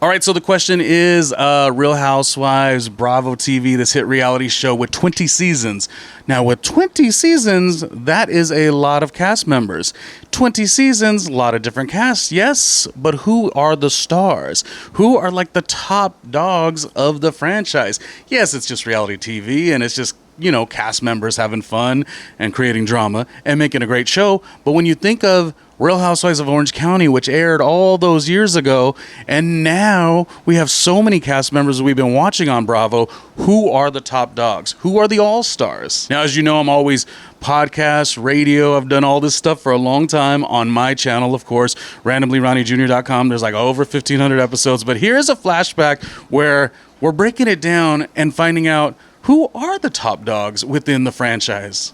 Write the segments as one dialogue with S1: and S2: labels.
S1: All right, so the question is Real Housewives, Bravo TV, this hit reality show with 20 seasons. Now, with 20 seasons, that is a lot of cast members. 20 seasons, a lot of different casts, yes, but who are the stars? Who are like the top dogs of the franchise? Yes, it's just reality TV and it's just, cast members having fun and creating drama and making a great show. But when you think of Real Housewives of Orange County, which aired all those years ago, and now we have so many cast members we've been watching on Bravo. Who are the top dogs? Who are the all-stars? Now, as you know, I'm always podcast, radio. I've done all this stuff for a long time on my channel, of course, randomlyronniejr.com. There's like over 1,500 episodes. But here's a flashback where we're breaking it down and finding out who are the top dogs within the franchise.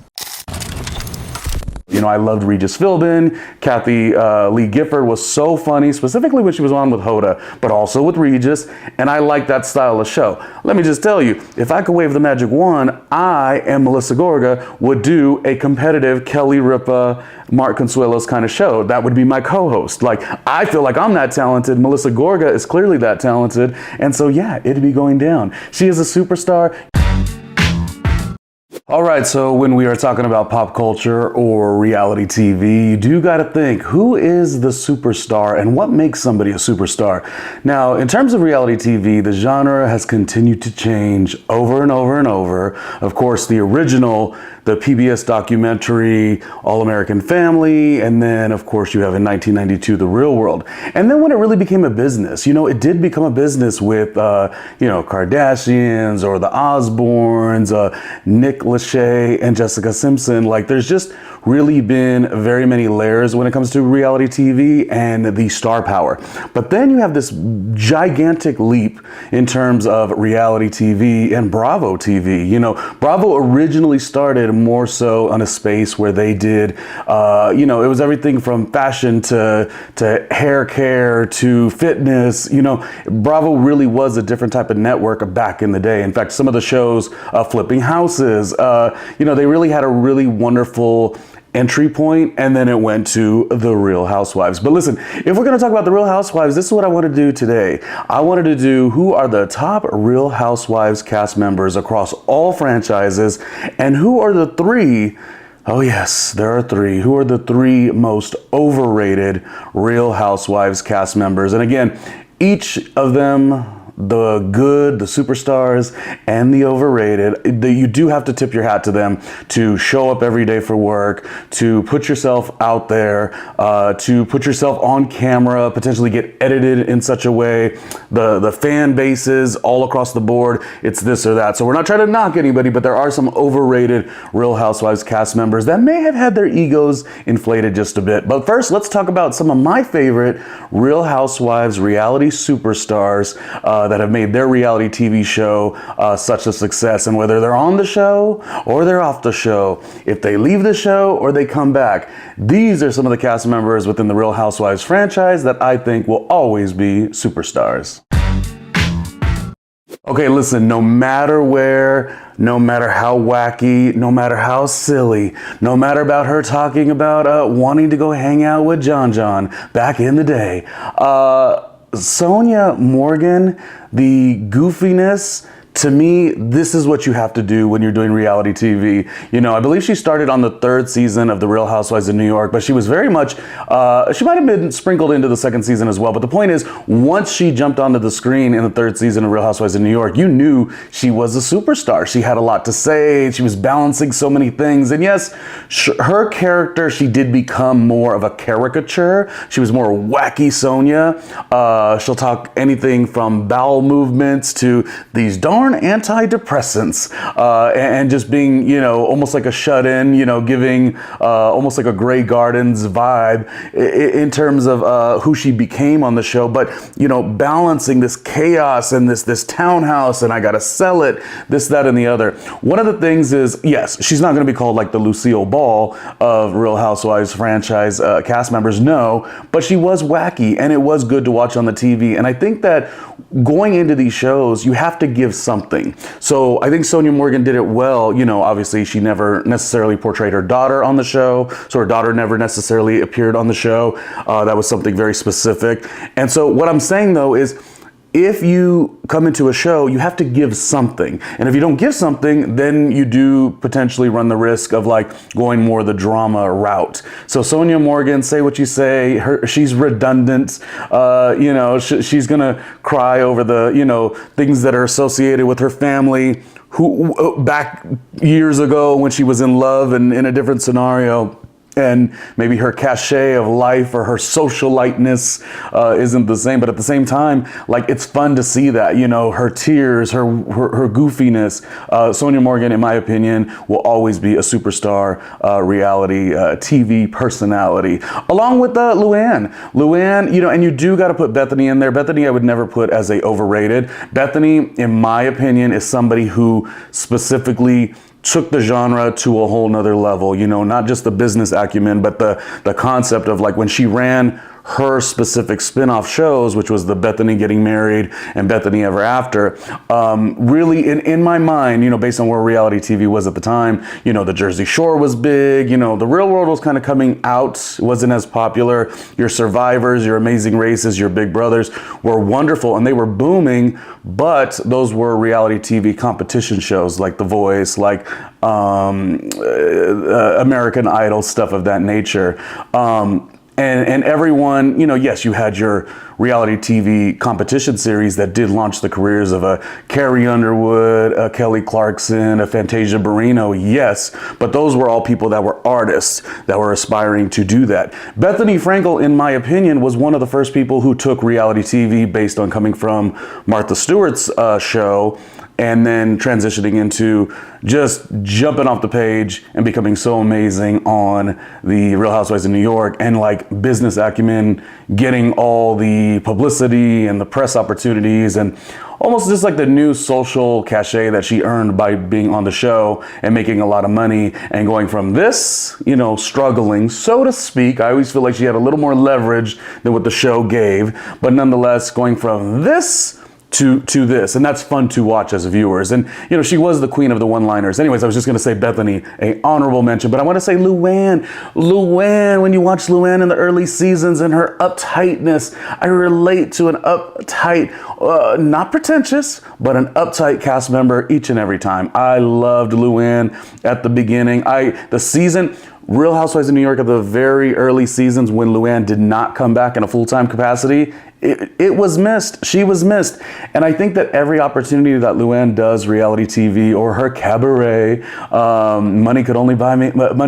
S2: I loved Regis Philbin. Kathy Lee Gifford was so funny, specifically when she was on with Hoda, but also with Regis, and I like that style of show. Let me just tell you, if I could wave the magic wand, I and Melissa Gorga would do a competitive Kelly Ripa, Mark Consuelos kind of show. That would be my co-host. I feel like I'm that talented. Melissa Gorga is clearly that talented, and so yeah, it'd be going down. She is a superstar. All right, so when we are talking about pop culture or reality TV, you do got to think, who is the superstar and what makes somebody a superstar? Now, in terms of reality TV, the genre has continued to change over and over and over. Of course, the original, the PBS documentary, All American Family, and then, of course, you have in 1992, The Real World. And then when it really became a business, it did become a business with, Kardashians or the Osbournes, Nick Lachey and Jessica Simpson. There's just really been very many layers when it comes to reality TV and the star power. But then you have this gigantic leap in terms of reality TV and Bravo TV. Bravo originally started more so on a space where they did, it was everything from fashion to hair care to fitness. Bravo really was a different type of network back in the day. In fact, some of the shows, Flipping Houses, they really had a really wonderful entry point, and then it went to the Real Housewives. But listen, if we're going to talk about the Real Housewives, this is what I want to do today. I wanted to do who are the top Real Housewives cast members across all franchises, and who are the three, oh yes, there are three, who are the three most overrated Real Housewives cast members. And again, each of them, the good, the superstars, and the overrated, you do have to tip your hat to them to show up every day for work, to put yourself out there, to put yourself on camera, potentially get edited in such a way. The fan bases all across the board, it's this or that. So we're not trying to knock anybody, but there are some overrated Real Housewives cast members that may have had their egos inflated just a bit. But first, let's talk about some of my favorite Real Housewives reality superstars that have made their reality TV show such a success, and whether they're on the show or they're off the show, if they leave the show or they come back, these are some of the cast members within the Real Housewives franchise that I think will always be superstars. Okay, listen, no matter where, no matter how wacky, no matter how silly, no matter about her talking about wanting to go hang out with John back in the day, Sonja Morgan, the goofiness, to me, this is what you have to do when you're doing reality TV. I believe she started on the 3rd season of The Real Housewives of New York, but she was very much, she might have been sprinkled into the 2nd season as well. But the point is, once she jumped onto the screen in the 3rd season of Real Housewives of New York, you knew she was a superstar. She had a lot to say. She was balancing so many things. And yes, her character, she did become more of a caricature. She was more wacky Sonja. She'll talk anything from bowel movements to these darn antidepressants, and just being, almost like a shut-in, giving almost like a Grey Gardens vibe in terms of who she became on the show. But, balancing this chaos and this townhouse, and I got to sell it, this, that, and the other. One of the things is, yes, she's not going to be called like the Lucille Ball of Real Housewives franchise cast members, no, but she was wacky, and it was good to watch on the TV. And I think that going into these shows, you have to give something. So I think Sonja Morgan did it well. Obviously she never necessarily portrayed her daughter on the show. So her daughter never necessarily appeared on the show. That was something very specific. And so what I'm saying though is, if you come into a show, you have to give something. And if you don't give something, then you do potentially run the risk of like going more the drama route. So Sonia Morgan, say what you say, she's redundant. She's gonna cry over the, things that are associated with her family, who back years ago when she was in love and in a different scenario. And maybe her cachet of life or her socialiteness isn't the same, but at the same time, like, it's fun to see that, her tears, her goofiness. Sonia Morgan, in my opinion, will always be a superstar reality TV personality, along with Luann. Luann, and you do got to put Bethany in there. Bethany, I would never put as a overrated. Bethany, in my opinion, is somebody who specifically took the genre to a whole nother level, not just the business acumen, but the concept of like when she ran her specific spin-off shows, which was the Bethany Getting Married and Bethany Ever After, really in my mind, based on where reality TV was at the time, the Jersey Shore was big, the Real World was kind of coming out, wasn't as popular. Your Survivors, your Amazing Races, your Big Brothers were wonderful and they were booming, but those were reality TV competition shows like The Voice, like American Idol, stuff of that nature. And everyone, yes, you had your reality TV competition series that did launch the careers of a Carrie Underwood, a Kelly Clarkson, a Fantasia Barrino, yes, but those were all people that were artists that were aspiring to do that. Bethany Frankel, in my opinion, was one of the first people who took reality TV based on coming from Martha Stewart's show, and then transitioning into just jumping off the page and becoming so amazing on the Real Housewives of New York, and like business acumen, getting all the publicity and the press opportunities, and almost just like the new social cachet that she earned by being on the show and making a lot of money and going from this, struggling, so to speak. I always feel like she had a little more leverage than what the show gave, but nonetheless going from this to this, and that's fun to watch as viewers. And she was the queen of the one-liners. Anyways, I was just going to say Bethany, a honorable mention, but I want to say Luann. When you watch Luann in the early seasons and her uptightness, I relate to an uptight, not pretentious, but an uptight cast member each and every time. I loved Luann at the beginning. The season Real Housewives of New York, at the very early seasons when Luann did not come back in a full-time capacity, it was missed. She was missed. And I think that every opportunity that Luann does reality TV or her cabaret, money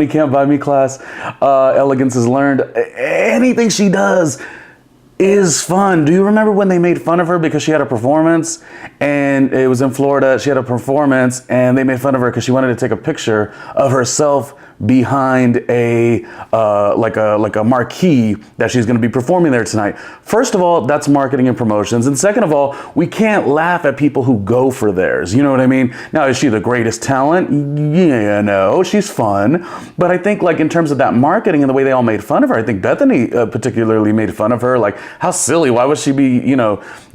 S2: can't buy me class, elegance is learned, anything she does is fun. Do you remember when they made fun of her because she had a performance, and it was in Florida, she had a performance and they made fun of her because she wanted to take a picture of herself behind a marquee that she's going to be performing there tonight. First of all, that's marketing and promotions, and second of all, we can't laugh at people who go for theirs. You know what I mean? Now, is she the greatest talent? Yeah, no, she's fun, but I think like in terms of that marketing and the way they all made fun of her, I think Bethany particularly made fun of her. Like, how silly! Why would she be,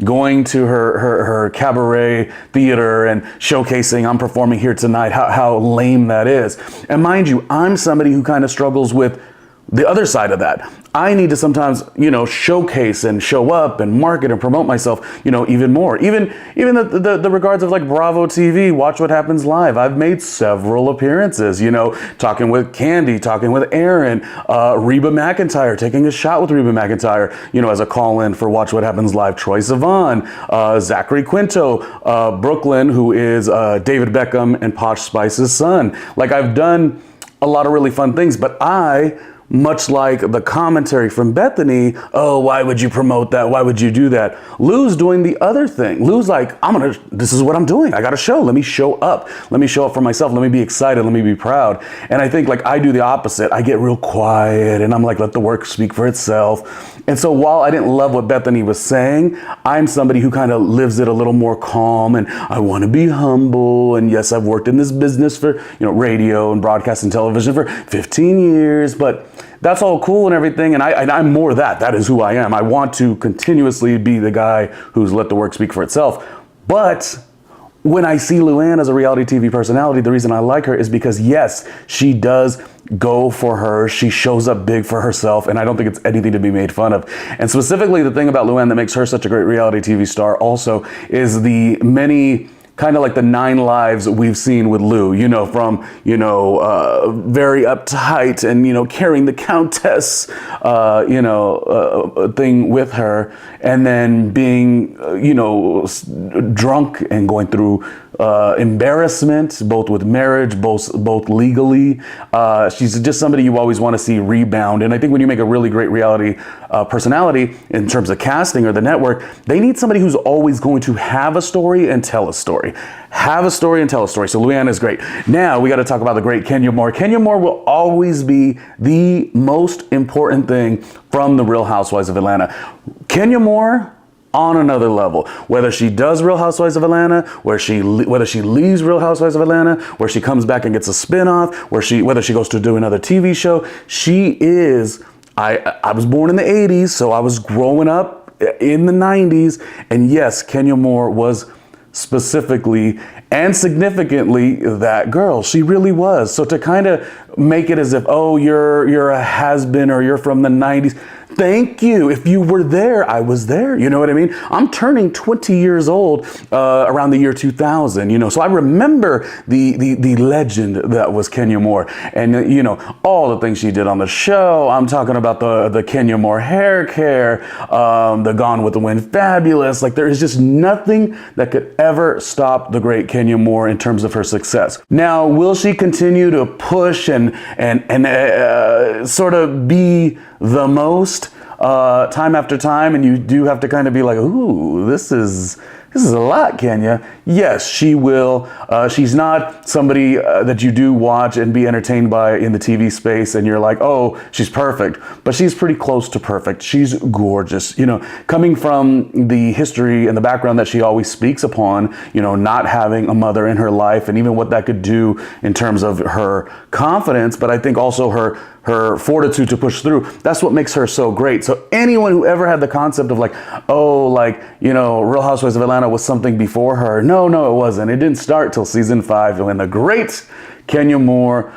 S2: going to her cabaret theater and showcasing, I'm performing here tonight? How lame that is. And mind you, I'm somebody who kind of struggles with the other side of that. I need to sometimes, showcase and show up and market and promote myself, even more. Even the regards of like Bravo TV, Watch What Happens Live. I've made several appearances, talking with Candy, talking with Aaron, Reba McEntire, taking a shot with Reba McEntire, as a call-in for Watch What Happens Live. Troye Sivan, Zachary Quinto, Brooklyn, who is David Beckham and Posh Spice's son. Like, I've done a lot of really fun things, but much like the commentary from Bethany, oh, why would you promote that? Why would you do that? Lou's doing the other thing. Lou's like, this is what I'm doing. I got a show. Let me show up. Let me show up for myself. Let me be excited. Let me be proud. And I think like I do the opposite. I get real quiet and I'm like, let the work speak for itself. And so while I didn't love what Bethany was saying, I'm somebody who kind of lives it a little more calm, and I want to be humble. And yes, I've worked in this business for, radio and broadcast and television for 15 years, but that's all cool and everything. And I'm more that. That is who I am. I want to continuously be the guy who's let the work speak for itself. But when I see Luann as a reality TV personality, the reason I like her is because, yes, she does go for her. She shows up big for herself, and I don't think it's anything to be made fun of. And specifically, the thing about Luann that makes her such a great reality TV star also is the many kind of like the 9 lives we've seen with Lou, from, very uptight and, carrying the countess, thing with her, and then being, drunk and going through embarrassment, both with marriage, both legally. She's just somebody you always want to see rebound. And I think when you make a really great reality personality in terms of casting or the network, they need somebody who's always going to have a story and tell a story. Have a story and tell a story. So Luann is great. Now we got to talk about the great Kenya Moore. Kenya Moore will always be the most important thing from the Real Housewives of Atlanta. Kenya Moore on another level. Whether she does Real Housewives of Atlanta, whether she leaves Real Housewives of Atlanta, where she comes back and gets a spinoff, whether she goes to do another TV show, she is. I was born in the 80s, so I was growing up in the 90s, and yes, Kenya Moore was specifically and significantly that girl. She really was. So to kind of make it as if, oh, you're a has-been or you're from the 90s. Thank you. If you were there, I was there. You know what I mean? I'm turning 20 years old around the year 2000, so I remember the legend that was Kenya Moore. And, all the things she did on the show. I'm talking about the Kenya Moore hair care, the Gone with the Wind Fabulous. Like, there is just nothing that could ever stop the great Kenya Moore in terms of her success. Now, will she continue to push and sort of be the most time after time, and you do have to kind of be like, ooh, this is a lot, Kenya. Yes, she will. She's not somebody that you do watch and be entertained by in the TV space, and you're like, oh, she's perfect. But she's pretty close to perfect. She's gorgeous. Coming from the history and the background that she always speaks upon, not having a mother in her life, and even what that could do in terms of her confidence, but I think also her fortitude to push through. That's what makes her so great. So anyone who ever had the concept of Real Housewives of Atlanta was something before her. No, it wasn't. It didn't start till season 5 when the great Kenya Moore,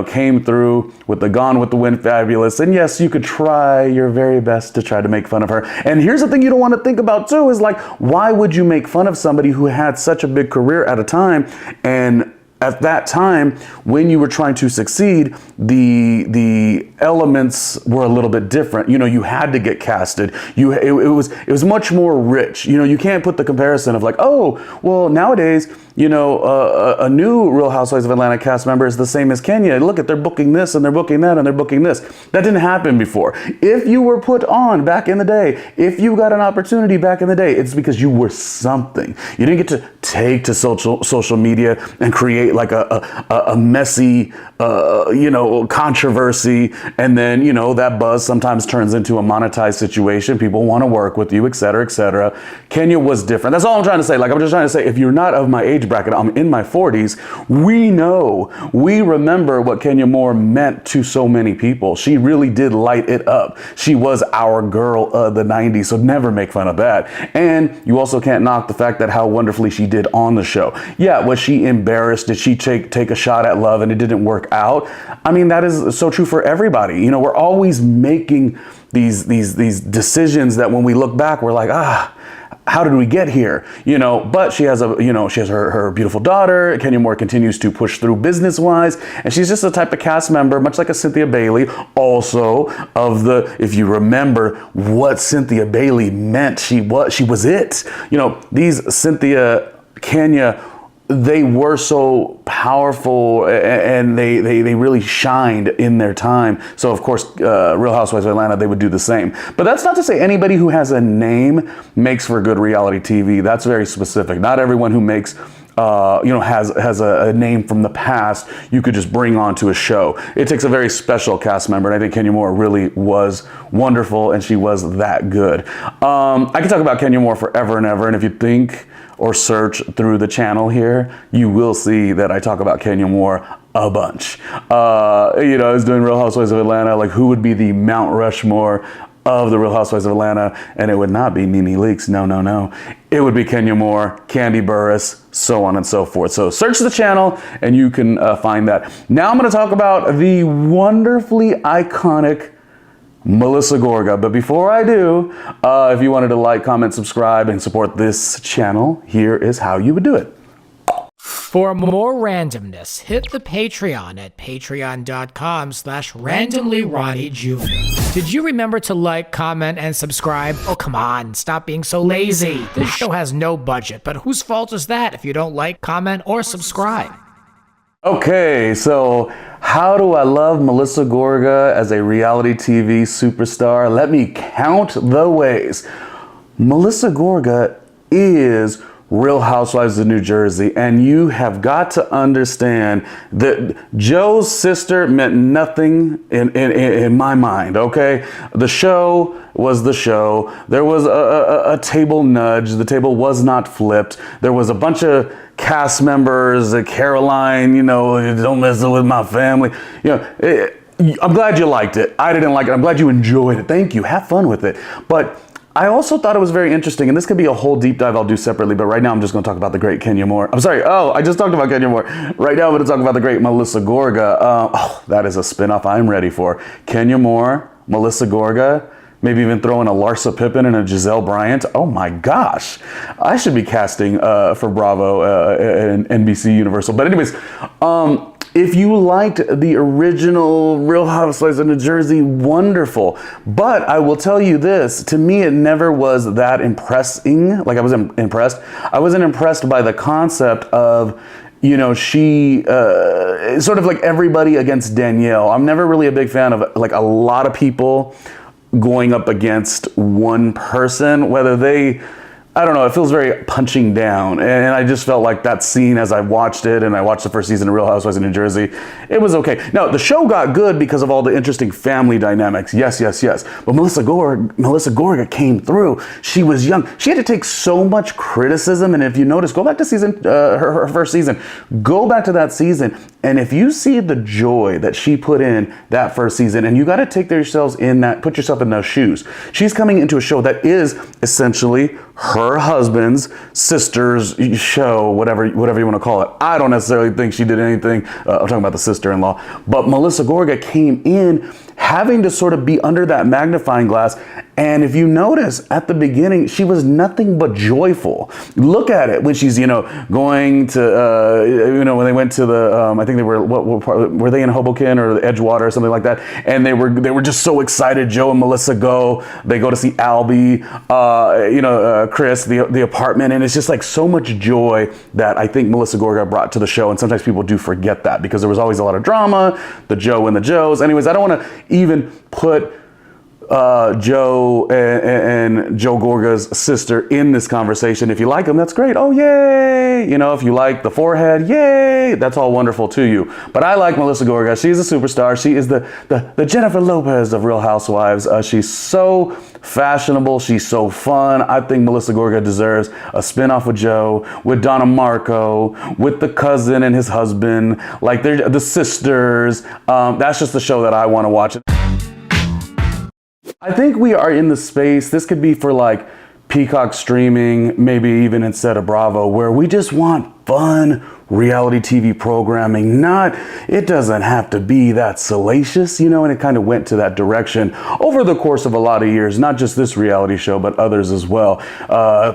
S2: came through with the Gone with the Wind Fabulous. And yes, you could try your very best to try to make fun of her. And here's the thing you don't want to think about too is why would you make fun of somebody who had such a big career at a time, and at that time, when you were trying to succeed, the elements were a little bit different. You had to get casted. It was much more rich. You can't put the comparison of nowadays, a new Real Housewives of Atlanta cast member is the same as Kenya. Look they're booking this and they're booking that and they're booking this. That didn't happen before. If you were put on back in the day, if you got an opportunity back in the day, it's because you were something. You didn't get to take to social media and create like a messy, controversy. And then, that buzz sometimes turns into a monetized situation. People want to work with you, et cetera, et cetera. Kenya was different. That's all I'm trying to say. I'm just trying to say, if you're not of my age bracket, I'm in my 40s. We remember what Kenya Moore meant to so many people. She really did light it up. She was our girl of the 90s. So never make fun of that. And you also can't knock the fact that how wonderfully she did on the show. Yeah, was she embarrassed? Did she take a shot at love and it didn't work out? I mean, that is so true for everybody. We're always making these decisions that when we look back, we're like, how did we get here? But she has her beautiful daughter. Kenya Moore continues to push through business-wise, and she's just the type of cast member, much like a Cynthia Bailey, also if you remember what Cynthia Bailey meant, she was it. These Cynthia, Kenya, they were so powerful and they really shined in their time. So of course, Real Housewives of Atlanta, they would do the same. But that's not to say anybody who has a name makes for good reality TV. That's very specific. Not everyone who makes has a name from the past you could just bring onto a show. It takes a very special cast member, and I think Kenya Moore really was wonderful, and she was that good. I could talk about Kenya Moore forever and ever, and if you think or search through the channel here, you will see that I talk about Kenya Moore a bunch. I was doing Real Housewives of Atlanta, who would be the Mount Rushmore of the Real Housewives of Atlanta, and it would not be Nene Leakes. No, no, no. It would be Kenya Moore, Candy Burris, so on and so forth. So search the channel and you can find that. Now I'm going to talk about the wonderfully iconic Melissa Gorga. But before I do, if you wanted to like, comment, subscribe, and support this channel, here is how you would do it.
S3: For more randomness, hit the Patreon at patreon.com/randomlyRonnieJr. Did you remember to like, comment, and subscribe? Oh, come on, stop being so lazy. This show has no budget, but whose fault is that if you don't like, comment, or subscribe?
S2: Okay, so how do I love Melissa Gorga as a reality TV superstar? Let me count the ways. Melissa Gorga is Real Housewives of New Jersey, and you have got to understand that Joe's sister meant nothing in my mind, okay? The show was the show. There was a table nudge. The table was not flipped. There was a bunch of cast members, Caroline, you know, don't mess with my family. You know, I'm glad you liked it. I didn't like it. I'm glad you enjoyed it. Thank you. Have fun with it. But I also thought it was very interesting, and this could be a whole deep dive I'll do separately, but right now I'm just going to talk about the great Kenya Moore. I'm sorry. Oh, I just talked about Kenya Moore. Right now I'm going to talk about the great Melissa Gorga. That is a spinoff I'm ready for. Kenya Moore, Melissa Gorga, maybe even throw in a Larsa Pippen and a Giselle Bryant. Oh my gosh. I should be casting for Bravo and NBC Universal. But anyways, if you liked the original Real Housewives of New Jersey, wonderful. But I will tell you this, to me it never was that impressing. Like I wasn't impressed. I wasn't impressed by the concept of, you know, she sort of like everybody against Danielle. I'm never really a big fan of like a lot of people going up against one person, whether they, I don't know, it feels very punching down. And I just felt like that scene as I watched it, and I watched the first season of Real Housewives of New Jersey, it was okay. Now, the show got good because of all the interesting family dynamics. Yes, yes, yes. But Melissa Gorga came through. She was young. She had to take so much criticism. And if you notice, go back to her first season. Go back to that season. And if you see the joy that she put in that first season, and you got to take yourselves in that, put yourself in those shoes. She's coming into a show that is essentially her husband's sister's show, whatever you want to call it. I don't necessarily think she did anything. I'm talking about the sister-in-law. But Melissa Gorga came in having to sort of be under that magnifying glass. And if you notice at the beginning, she was nothing but joyful. Look at it when she's, you know, going to, you know, when they went to the, I think they were, were they in Hoboken or Edgewater or something like that? And they were just so excited. Joe and Melissa they go to see Albie, you know, Chris, the apartment. And it's just like so much joy that I think Melissa Gorga brought to the show. And sometimes people do forget that because there was always a lot of drama, the Joe and the Joes. Anyways, I don't want to even put Joe and Joe Gorga's sister in this conversation. If you like them, that's great. Oh, yay. You know, if you like the forehead, yay. That's all wonderful to you. But I like Melissa Gorga. She's a superstar. She is the Jennifer Lopez of Real Housewives. She's so fashionable. She's so fun. I think Melissa Gorga deserves a spinoff with Joe, with Donna Marco, with the cousin and his husband, like they're the sisters. That's just the show that I want to watch. I think we are in the space, this could be for like Peacock streaming, maybe even instead of Bravo, where we just want fun reality TV programming. It doesn't have to be that salacious, you know, and it kind of went to that direction over the course of a lot of years, not just this reality show, but others as well.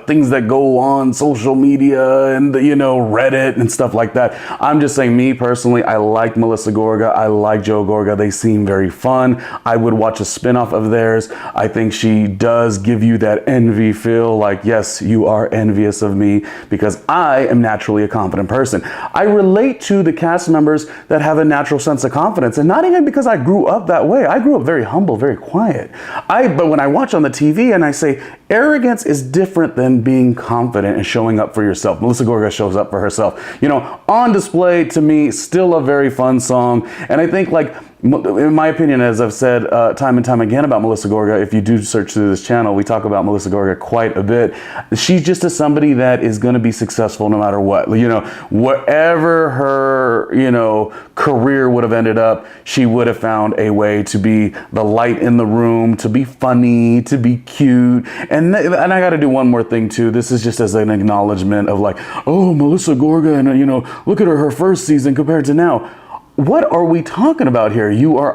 S2: Things that go on social media and, you know, Reddit and stuff like that. I'm just saying, me personally, I like Melissa Gorga. I like Joe Gorga. They seem very fun. I would watch a spinoff of theirs. I think she does give you that envy feel, like, yes, you are envious of me because I am naturally a confident person. I relate to the cast members that have a natural sense of confidence, and not even because I grew up that way. I grew up very humble, very quiet. But when I watch on the TV and I say, arrogance is different than being confident and showing up for yourself. Melissa Gorga shows up for herself. You know, On Display, to me, still a very fun song. And I think, like, in my opinion, as I've said time and time again about Melissa Gorga, if you do search through this channel, we talk about Melissa Gorga quite a bit. She's just somebody that is going to be successful no matter what. You know, whatever her, you know, career would have ended up, she would have found a way to be the light in the room, to be funny, to be cute. And I got to do one more thing too. This is just as an acknowledgement of like, oh, Melissa Gorga, and you know, look at her first season compared to now. What are we talking about here? You are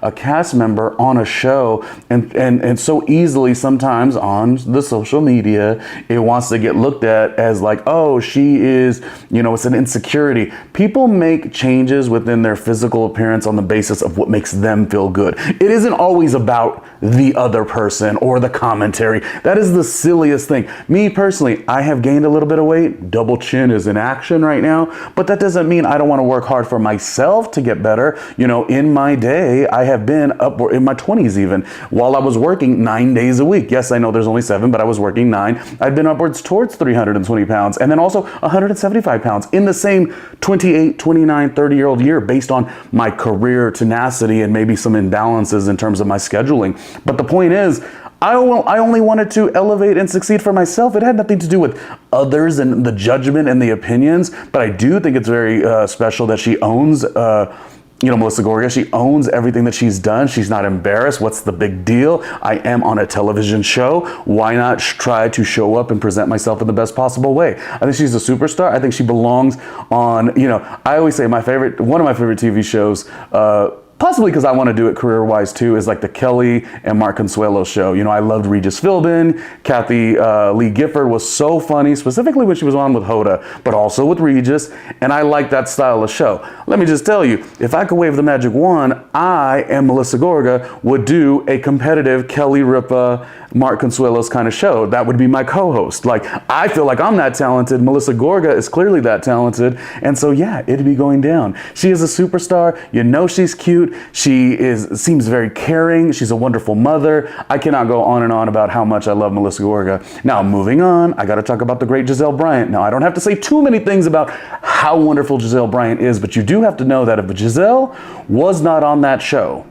S2: a cast member on a show, and so easily sometimes on the social media, it wants to get looked at as like, oh, she is, you know, it's an insecurity. People make changes within their physical appearance on the basis of what makes them feel good. It isn't always about the other person or the commentary. That is the silliest thing. Me personally, I have gained a little bit of weight. Double chin is in action right now, but that doesn't mean I don't want to work hard for myself to get better. You know, in my day, I have been up in my 20s even, while I was working 9 days a week. Yes, I know there's only 7, but I was working 9. I've been upwards towards 320 pounds and then also 175 pounds in the same 28, 29, 30-year-old year based on my career tenacity and maybe some imbalances in terms of my scheduling. But the point is, I only wanted to elevate and succeed for myself. It had nothing to do with others and the judgment and the opinions. But I do think it's very special that she owns, you know, Melissa Gorga. She owns everything that she's done. She's not embarrassed. What's the big deal? I am on a television show. Why not try to show up and present myself in the best possible way? I think she's a superstar. I think she belongs on, you know, I always say one of my favorite TV shows, possibly because I want to do it career-wise too, is like the Kelly and Mark Consuelo show. You know, I loved Regis Philbin. Kathy Lee Gifford was so funny, specifically when she was on with Hoda, but also with Regis, and I like that style of show. Let me just tell you, if I could wave the magic wand, I and Melissa Gorga would do a competitive Kelly Ripa, Mark Consuelo's kind of show. That would be my co-host. Like, I feel like I'm that talented. Melissa Gorga is clearly that talented, and so yeah, it'd be going down. She is a superstar. You know she's cute. She seems very caring. She's a wonderful mother. I cannot go on and on about how much I love Melissa Gorga. Now, moving on, I got to talk about the great Giselle Bryant. Now, I don't have to say too many things about how wonderful Giselle Bryant is, but you do have to know that if Giselle was not on that show,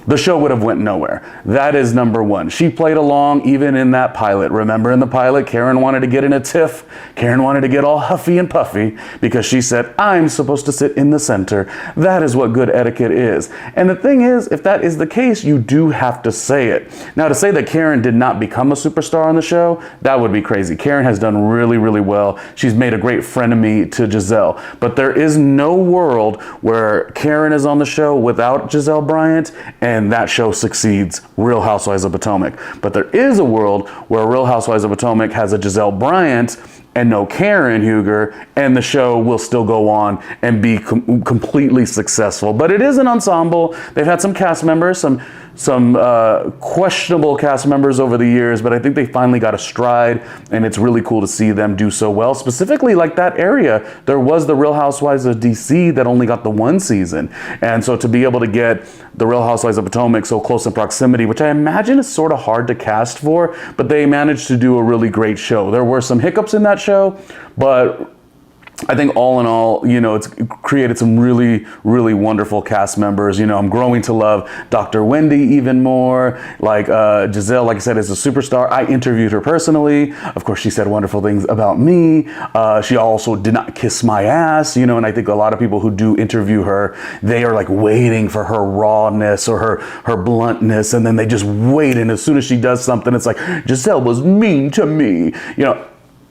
S2: the show would have went nowhere. That is number one. She played along even in that pilot. Remember in the pilot, Karen wanted to get in a tiff. Karen wanted to get all huffy and puffy because she said, I'm supposed to sit in the center. That is what good etiquette is. And the thing is, if that is the case, you do have to say it. Now, to say that Karen did not become a superstar on the show, that would be crazy. Karen has done really, really well. She's made a great frenemy to Giselle. But there is no world where Karen is on the show without Giselle Bryant and that show succeeds, Real Housewives of Potomac. But there is a world where Real Housewives of Potomac has a Giselle Bryant and no Karen Huger, and the show will still go on and be completely successful. But it is an ensemble. They've had some cast members, some questionable cast members over the years, but I think they finally got a stride, and it's really cool to see them do so well. Specifically, like that area, there was the Real Housewives of DC that only got the 1 season. And so to be able to get the Real Housewives of Potomac so close in proximity, which I imagine is sort of hard to cast for, but they managed to do a really great show. There were some hiccups in that show, but I think all in all, you know, it's created some really, really wonderful cast members. You know, I'm growing to love Dr. Wendy even more. Like Giselle, like I said, is a superstar. I interviewed her personally. Of course, she said wonderful things about me. She also did not kiss my ass, you know, and I think a lot of people who do interview her, they are like waiting for her rawness or her bluntness, and then they just wait, and as soon as she does something, it's like, Giselle was mean to me, you know.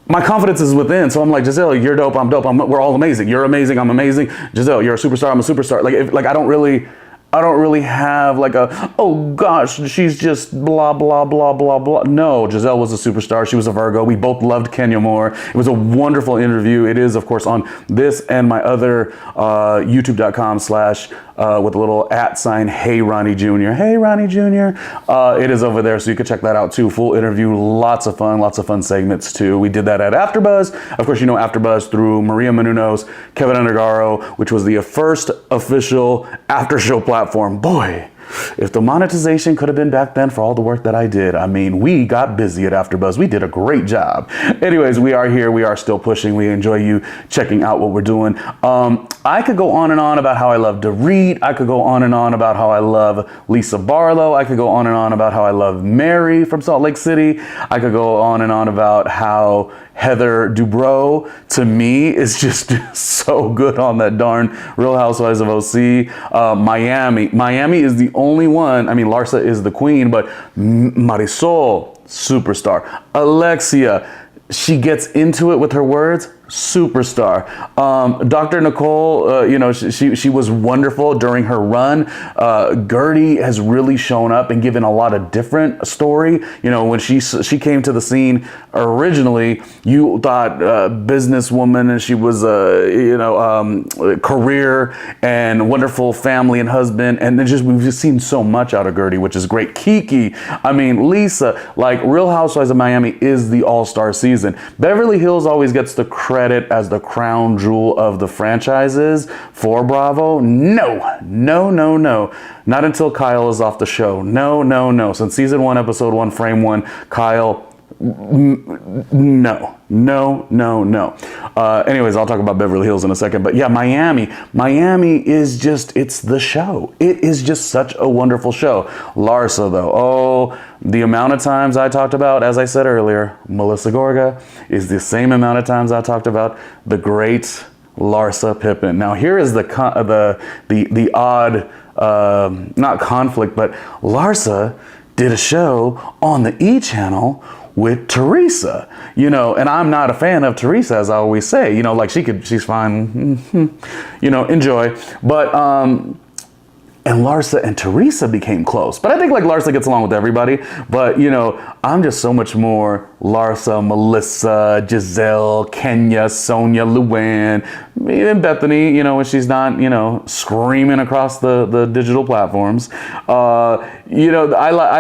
S2: My confidence is within, so I'm like, Giselle, you're dope, I'm dope, we're all amazing. You're amazing, I'm amazing. Giselle, you're a superstar, I'm a superstar. Like, I don't really have like oh gosh, she's just blah, blah, blah, blah, blah. No, Giselle was a superstar. She was a Virgo. We both loved Kenya Moore. It was a wonderful interview. It is, of course, on this and my other youtube.com/ with a little @ Hey Ronnie Jr. Hey Ronnie Jr. It is over there, so you can check that out too. Full interview, lots of fun segments too. We did that at AfterBuzz. Of course, you know AfterBuzz through Maria Menounos, Kevin Undergaro, which was the first official after show platform. Boy, If the monetization could have been back then for all the work that I did, I mean, we got busy at AfterBuzz. We did a great job. Anyways, we are here. We are still pushing. We enjoy you checking out what we're doing. I could go on and on about how I love Dorit. I could go on and on about how I love Lisa Barlow. I could go on and on about how I love Mary from Salt Lake City. I could go on and on about how Heather Dubrow, to me, is just so good on that darn Real Housewives of OC. Miami is the only one. I mean, Larsa is the queen, but Marisol, superstar. Alexia, she gets into it with her words. Superstar. Dr. Nicole, she was wonderful during her run. Gertie has really shown up and given a lot of different story. You know, when she came to the scene originally, you thought businesswoman, and she was career and wonderful family and husband, and then we've just seen so much out of Gertie, which is great. Kiki, I mean, Lisa, like Real Housewives of Miami is the all-star season. Beverly Hills always gets the credit as the crown jewel of the franchises for Bravo. No. Not until Kyle is off the show. No. Since season 1, episode 1, frame 1, Kyle, no. Anyways, I'll talk about Beverly Hills in a second. But yeah, Miami is just, it's the show. It is just such a wonderful show. Larsa, though, the amount of times I talked about, as I said earlier, Melissa Gorga is the same amount of times I talked about the great Larsa Pippen. Now, here is the odd, not conflict, but Larsa did a show on the E! channel with Teresa, and I'm not a fan of Teresa, as I always say, like she's fine, enjoy. But, and Larsa and Teresa became close. But I think like Larsa gets along with everybody. But, I'm just so much more Larsa, Melissa, Giselle, Kenya, Sonia, Luann, even Bethany, when she's not, screaming across the digital platforms. I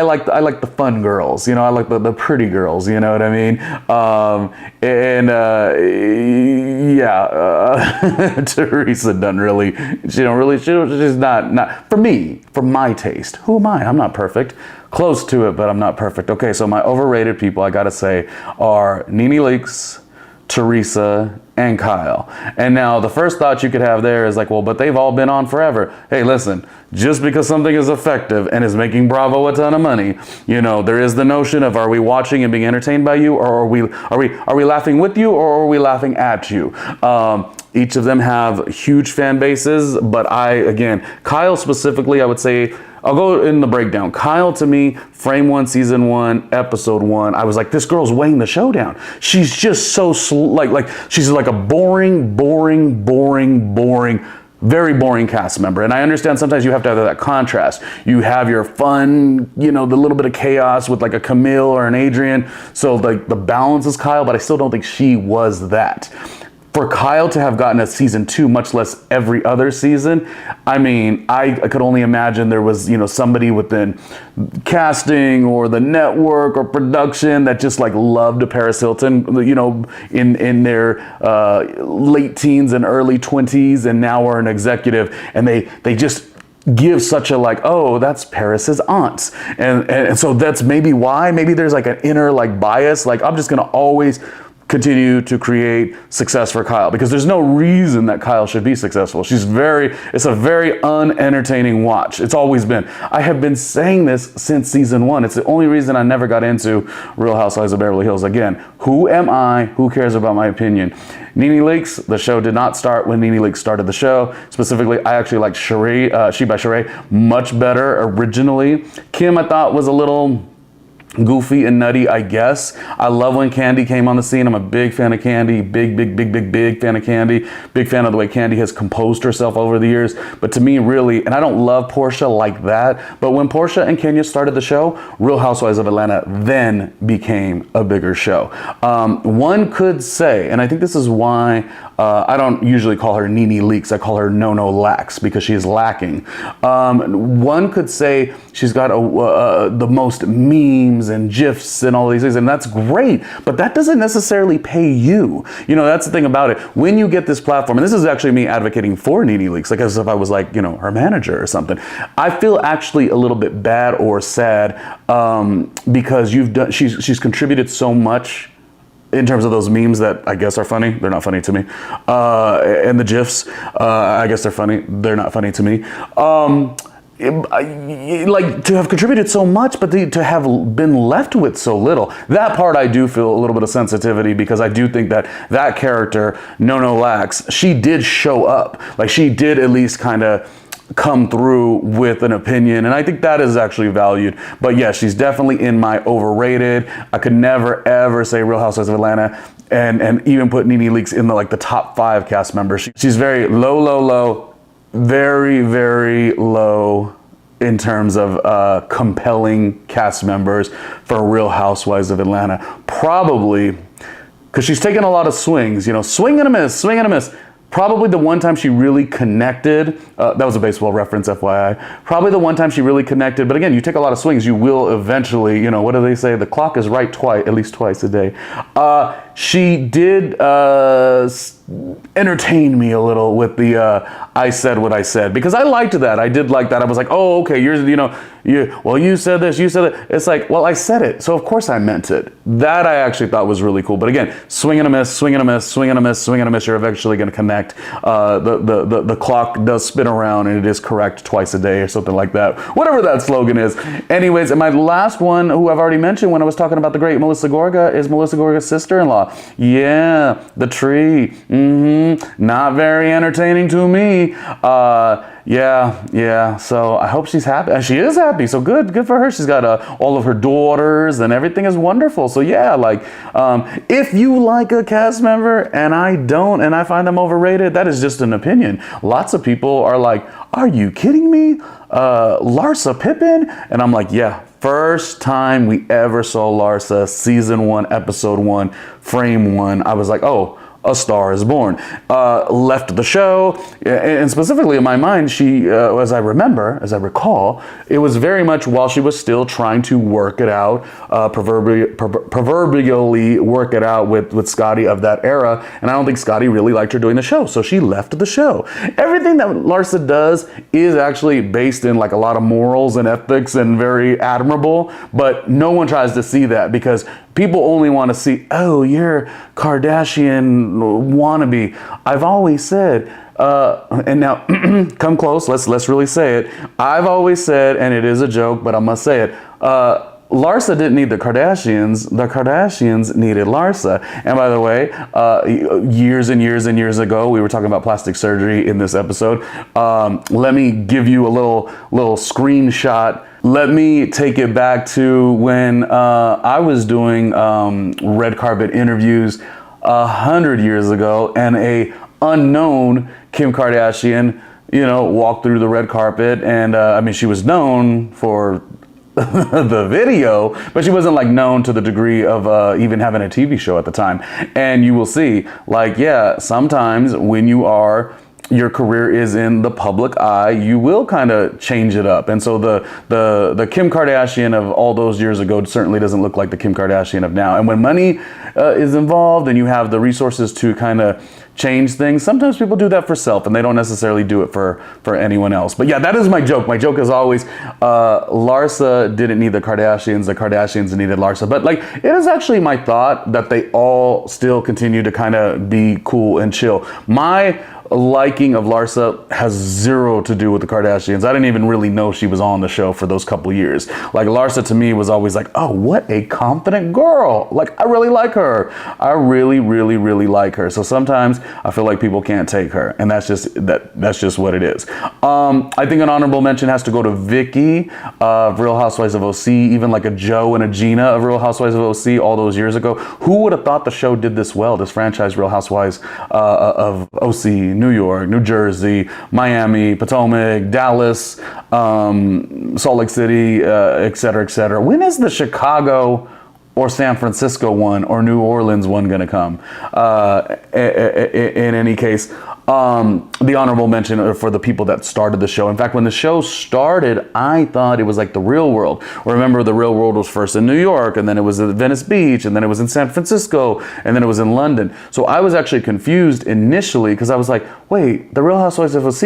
S2: like the fun girls, I like the pretty girls, you know what I mean? Teresa doesn't really, she's not, for me, for my taste. Who am I? I'm not perfect. Close to it, but I'm not perfect. Okay, so my overrated people, I gotta say, are Nene Leakes, Teresa, and Kyle. And now the first thought you could have there is like, well, but they've all been on forever. Hey, listen, just because something is effective and is making Bravo a ton of money, there is the notion of, are we watching and being entertained by you, or are we laughing with you, or are we laughing at you? Each of them have huge fan bases, but Kyle specifically, I would say, I'll go in the breakdown. Kyle, to me, frame 1, season 1, episode 1, I was like, this girl's weighing the show down. She's just so she's like a boring, very boring cast member. And I understand sometimes you have to have that contrast. You have your fun, the little bit of chaos with like a Camille or an Adrian. So like the balance is Kyle, but I still don't think she was that. For Kyle to have gotten a season 2, much less every other season, I mean, I could only imagine there was, somebody within casting or the network or production that just like loved Paris Hilton, in their late teens and early 20s, and now are an executive, and they just give such a like, oh, that's Paris's aunt. And so that's maybe why, maybe there's like an inner like bias, like I'm just gonna always continue to create success for Kyle, because there's no reason that Kyle should be successful. It's a very unentertaining watch. It's always been. I have been saying this since season 1. It's the only reason I never got into Real Housewives of Beverly Hills. Again, who am I? Who cares about my opinion? Nene Leakes, the show did not start when Nene Leakes started the show. Specifically, I actually liked Sheree, She by Sheree, much better originally. Kim, I thought, was a little goofy and nutty, I guess. I love when Candy came on the scene. I'm a big fan of Candy. Big fan of Candy. Big fan of the way Candy has composed herself over the years. But to me, really, and I don't love Portia like that, but when Portia and Kenya started the show, Real Housewives of Atlanta then became a bigger show. One could say, and I think this is why I don't usually call her Nene Leakes. I call her No Lax, because she is lacking. One could say she's got the most memes memes and GIFs and all these things, and that's great, but that doesn't necessarily pay you. You know, that's the thing about it. When you get this platform, and this is actually me advocating for Nene Leakes, like as if I was like, you know, her manager or something. I feel actually a little bit bad or sad because she's contributed so much in terms of those memes that I guess are funny. They're not funny to me. And the GIFs, I guess they're funny. They're not funny to me. Like to have contributed so much, but to have been left with so little. That part I do feel a little bit of sensitivity, because I do think that character, No Lax, she did show up. Like she did at least kind of come through with an opinion, and I think that is actually valued. But yeah, she's definitely in my overrated. I could never ever say Real Housewives of Atlanta and even put Nene Leakes in the top 5 cast members. She's very low, very, very low in terms of compelling cast members for Real Housewives of Atlanta. Probably because she's taken a lot of swings, you know, swing and a miss. Probably the one time she really connected, that was a baseball reference, FYI. Probably the one time she really connected, but again, you take a lot of swings, you will eventually, you know, what do they say? The clock is right at least twice a day. She did entertain me a little with the I said what I said, because I liked that. I did like that. I was like, oh, okay, you said this, you said it. It's like, well, I said it, so of course I meant it. That I actually thought was really cool. But again, swing and a miss, you're eventually going to connect. The clock does spin around and it is correct twice a day or something like that. Whatever that slogan is. Anyways, and my last one, who I've already mentioned when I was talking about the great Melissa Gorga, is Melissa Gorga's sister-in-law. Yeah, the tree. Not very entertaining to me. Yeah. So I hope she's happy. She is happy. So good for her. She's got all of her daughters and everything is wonderful. So yeah, if you like a cast member and I don't, and I find them overrated, that is just an opinion. Lots of people are like, are you kidding me? Larsa Pippen? And I'm like, yeah. First time we ever saw Larsa, season 1, episode 1, frame 1. I was like, oh, A Star is Born. Left the show, and specifically in my mind, she, as I recall, it was very much while she was still trying to work it out, proverbially work it out with Scotty of that era, and I don't think Scotty really liked her doing the show, so she left the show. Everything that Larsa does is actually based in a lot of morals and ethics and very admirable, but no one tries to see that because people only want to see, oh, you're Kardashian wannabe. I've always said, and now come close, let's really say it. I've always said, and it is a joke, but I must say it, Larsa didn't need the Kardashians needed Larsa. And by the way, years and years ago, we were talking about plastic surgery in this episode. Let me give you a little screenshot. Let me take it back to when I was doing red carpet interviews 100 years ago, and a unknown Kim Kardashian, walked through the red carpet, and she was known for the video, but she wasn't known to the degree of even having a TV show at the time. And you will see, sometimes when your career is in the public eye, you will kind of change it up. And so the Kim Kardashian of all those years ago certainly doesn't look like the Kim Kardashian of now. And when money is involved and you have the resources to kind of change things, sometimes people do that for self and they don't necessarily do it for anyone else. But yeah, that is my joke. My joke is always Larsa didn't need the Kardashians needed Larsa. But it is actually my thought that they all still continue to kind of be cool and chill. My liking of Larsa has zero to do with the Kardashians. I didn't even really know she was on the show for those couple years. Larsa to me was always oh, what a confident girl. I really like her. I really, really, really like her. So sometimes I feel like people can't take her, and that's just what it is. I think an honorable mention has to go to Vicky of Real Housewives of OC, even a Joe and a Gina of Real Housewives of OC all those years ago. Who would have thought the show did this well, this franchise Real Housewives of OC, New York, New Jersey, Miami, Potomac, Dallas, Salt Lake City, et cetera, et cetera. When is the Chicago or San Francisco one or New Orleans one going to come? In any case, the honorable mention for the people that started the show. In fact, when the show started, I thought it was like the Real World. Remember, the Real World was first in New York, and then it was at Venice Beach, and then it was in San Francisco, and then it was in London. So I was actually confused initially because I was like, wait, the Real Housewives of OC,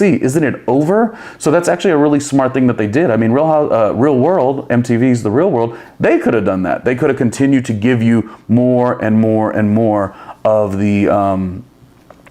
S2: isn't it over? So that's actually a really smart thing that they did. I mean, Real World, MTV's The Real World, they could have done that. They could have continued to give you more and more and more of the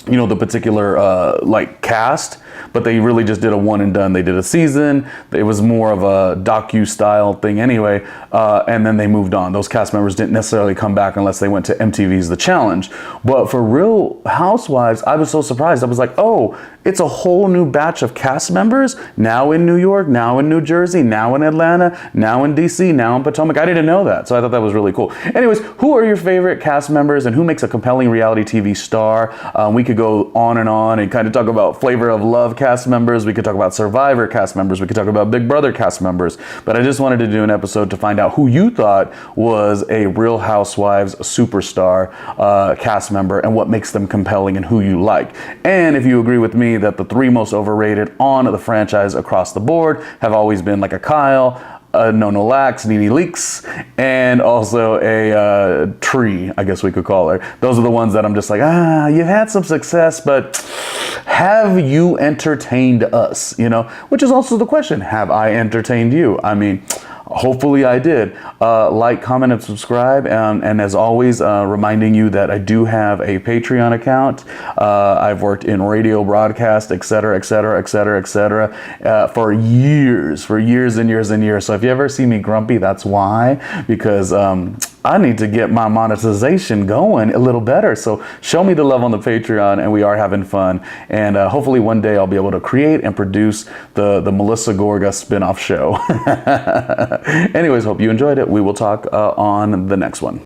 S2: the particular like cast, but they really just did a one and done. They did a season. It was more of a docu-style thing anyway, and then they moved on. Those cast members didn't necessarily come back unless they went to MTV's The Challenge. But for Real Housewives, I was so surprised. I was like, oh, it's a whole new batch of cast members, now in New York, now in New Jersey, now in Atlanta, now in DC, now in Potomac. I didn't know that, so I thought that was really cool. Anyways, who are your favorite cast members and who makes a compelling reality TV star? We could go on and kind of talk about Flavor of Love cast members. We could talk about Survivor cast members. We could talk about Big Brother cast members. But I just wanted to do an episode to find out who you thought was a Real Housewives superstar cast member and what makes them compelling and who you like. And if you agree with me that the three most overrated on the franchise across the board have always been like a Kyle, Nono Lax, Nene Leaks, and also a Tree, I guess we could call her. Those are the ones that I'm just like, you've had some success, but have you entertained us? Which is also the question. Have I entertained you? I mean, hopefully I did. Like, comment, and subscribe. And as always, reminding you that I do have a Patreon account. I've worked in radio, broadcast, etc., for years and years and years. So if you ever see me grumpy, that's why. Because I need to get my monetization going a little better. So show me the love on the Patreon, and we are having fun. And hopefully one day I'll be able to create and produce the Melissa Gorga spinoff show. Anyways, hope you enjoyed it. We will talk on the next one.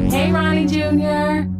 S4: Hey, Ronnie Jr.